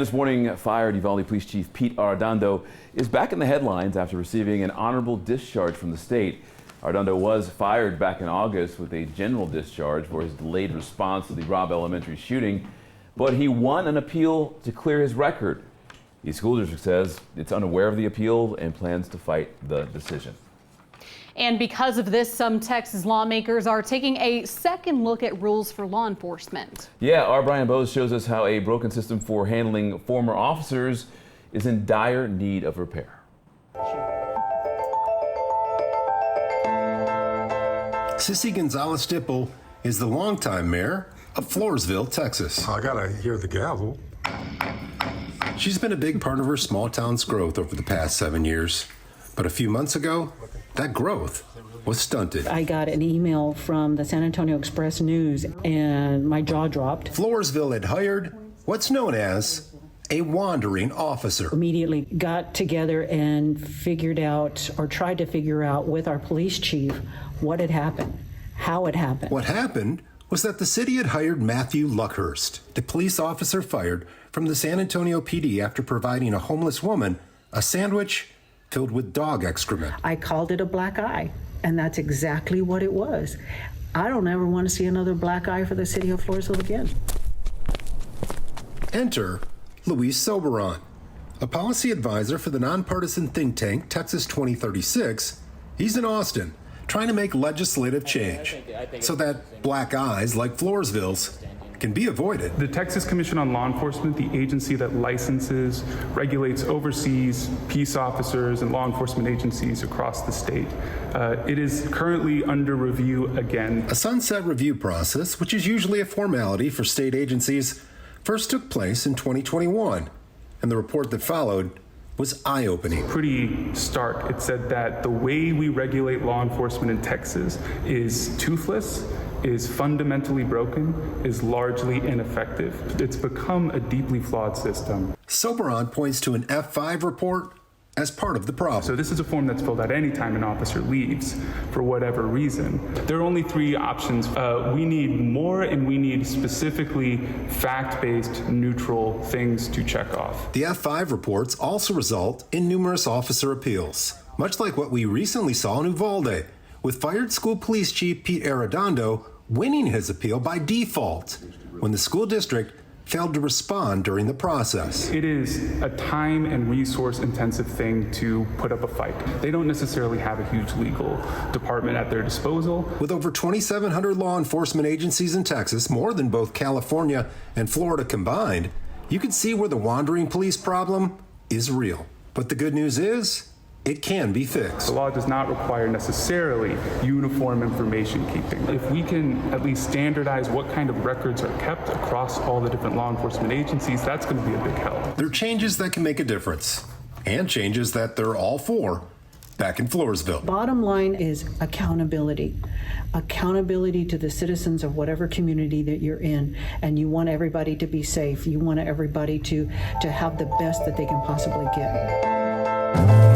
This morning, fired Uvalde Police Chief Pete Arredondo is back in the headlines after receiving an honorable discharge from the state. Arredondo was fired back in August with a general discharge for his delayed response to the Robb Elementary shooting, but he won an appeal to clear his record. The school district says it's unaware of the appeal and plans to fight the decision. And because of this, some Texas lawmakers are taking a second look at rules for law enforcement. Yeah, our Brian Bose shows us how a broken system for handling former officers is in dire need of repair. Sissy Gonzalez-Dipple is the longtime mayor of Floresville, Texas. I gotta hear the gavel. She's been a big part of her small town's growth over the past 7 years. But a few months ago, that growth was stunted. I got an email from the San Antonio Express News and my jaw dropped. Floresville had hired what's known as a wandering officer. Immediately got together and figured out, or tried to figure out with our police chief, what had happened, how it happened. What happened was that the city had hired Matthew Luckhurst, the police officer fired from the San Antonio PD after providing a homeless woman a sandwich filled with dog excrement. I called it a black eye, and that's exactly what it was. I don't ever want to see another black eye for the city of Floresville again. Enter Luis Soberon, a policy advisor for the nonpartisan think tank Texas 2036. He's in Austin, trying to make legislative change so that black eyes like Floresville's can be avoided. The Texas Commission on Law Enforcement, the agency that licenses, regulates, oversees peace officers and law enforcement agencies across the state, it is currently under review again. A sunset review process, which is usually a formality for state agencies, first took place in 2021, and the report that followed was eye-opening. Pretty stark. It said that the way we regulate law enforcement in Texas is toothless, is fundamentally broken, is largely ineffective. It's become a deeply flawed system. Soberon points to an F5 report as part of the problem. So this is a form that's filled out anytime an officer leaves for whatever reason. There are only three options. We need more, and we need specifically fact-based, neutral things to check off. The F5 reports also result in numerous officer appeals, much like what we recently saw in Uvalde, with fired school police chief Pete Arredondo winning his appeal by default when the school district failed to respond during the process. It is a time and resource intensive thing to put up a fight. They don't necessarily have a huge legal department at their disposal. With over 2,700 law enforcement agencies in Texas, more than both California and Florida combined, you can see where the wandering police problem is real. But the good news is, it can be fixed. The law does not require necessarily uniform information keeping. If we can at least standardize what kind of records are kept across all the different law enforcement agencies, that's going to be a big help. There are changes that can make a difference, and changes that they're all for back in Floresville. Bottom line is accountability. Accountability to the citizens of whatever community that you're in, and you want everybody to be safe. You want everybody to have the best that they can possibly get.